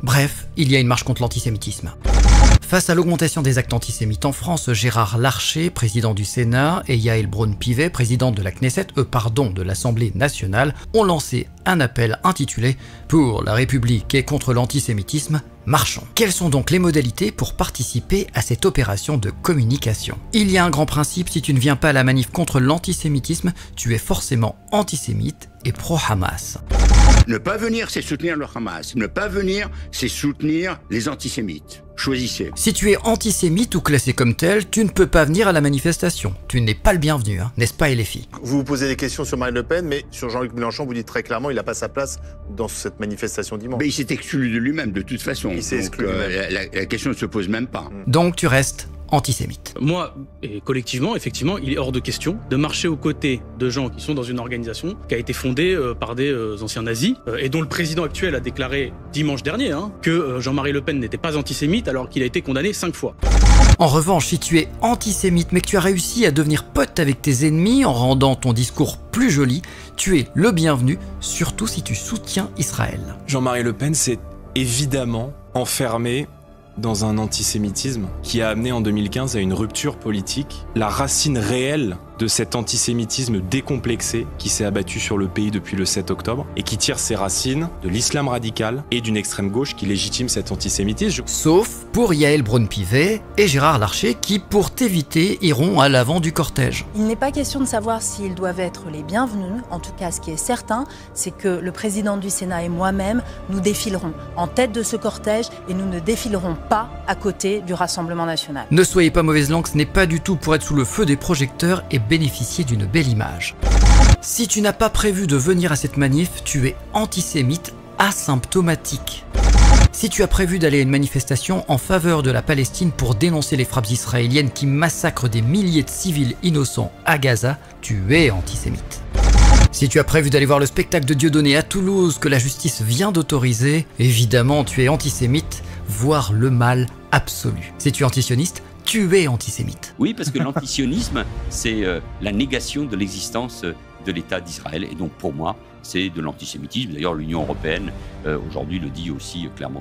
Bref, il y a une marche contre l'antisémitisme. Face à l'augmentation des actes antisémites en France, Gérard Larcher, président du Sénat, et Yael Braun-Pivet, présidente de la Knesset, de l'Assemblée nationale, ont lancé un appel intitulé « Pour la République et contre l'antisémitisme, marchons ». Quelles sont donc les modalités pour participer à cette opération de communication? Il y a un grand principe, si tu ne viens pas à la manif contre l'antisémitisme, tu es forcément antisémite et pro-Hamas. Ne pas venir, c'est soutenir le Hamas. Ne pas venir, c'est soutenir les antisémites. Choisissez. Si tu es antisémite ou classé comme tel, tu ne peux pas venir à la manifestation. Tu n'es pas le bienvenu, hein, n'est-ce pas, LFI? Vous vous posez des questions sur Marine Le Pen, mais sur Jean-Luc Mélenchon, vous dites très clairement qu'il n'a pas sa place dans cette manifestation dimanche. Mais il s'est exclu de lui-même, de toute façon. Il s'est exclu de lui-même. La question ne se pose même pas. Donc tu restes antisémite. Moi, et collectivement, effectivement, il est hors de question de marcher aux côtés de gens qui sont dans une organisation qui a été fondée par des anciens nazis et dont le président actuel a déclaré dimanche dernier que Jean-Marie Le Pen n'était pas antisémite alors qu'il a été condamné 5 fois. En revanche, si tu es antisémite mais que tu as réussi à devenir pote avec tes ennemis en rendant ton discours plus joli, tu es le bienvenu, surtout si tu soutiens Israël. Jean-Marie Le Pen s'est évidemment enfermé dans un antisémitisme qui a amené en 2015 à une rupture politique. La racine réelle de cet antisémitisme décomplexé qui s'est abattu sur le pays depuis le 7 octobre et qui tire ses racines de l'islam radical et d'une extrême gauche qui légitime cet antisémitisme. Sauf pour Yael Braun-Pivet et Gérard Larcher qui, pour t'éviter, iront à l'avant du cortège. Il n'est pas question de savoir s'ils doivent être les bienvenus. En tout cas, ce qui est certain, c'est que le président du Sénat et moi-même, nous défilerons en tête de ce cortège et nous ne défilerons pas à côté du Rassemblement national. Ne soyez pas mauvaise langue, ce n'est pas du tout pour être sous le feu des projecteurs et bénéficier d'une belle image. Si tu n'as pas prévu de venir à cette manif, tu es antisémite asymptomatique. Si tu as prévu d'aller à une manifestation en faveur de la Palestine pour dénoncer les frappes israéliennes qui massacrent des milliers de civils innocents à Gaza, tu es antisémite. Si tu as prévu d'aller voir le spectacle de Dieudonné à Toulouse que la justice vient d'autoriser, évidemment tu es antisémite, voire le mal absolu. Si tu es antisioniste, tu es antisémite. Oui, parce que l'antisionisme, c'est la négation de l'existence de l'État d'Israël. Et donc pour moi, c'est de l'antisémitisme. D'ailleurs, l'Union européenne, aujourd'hui, le dit aussi clairement.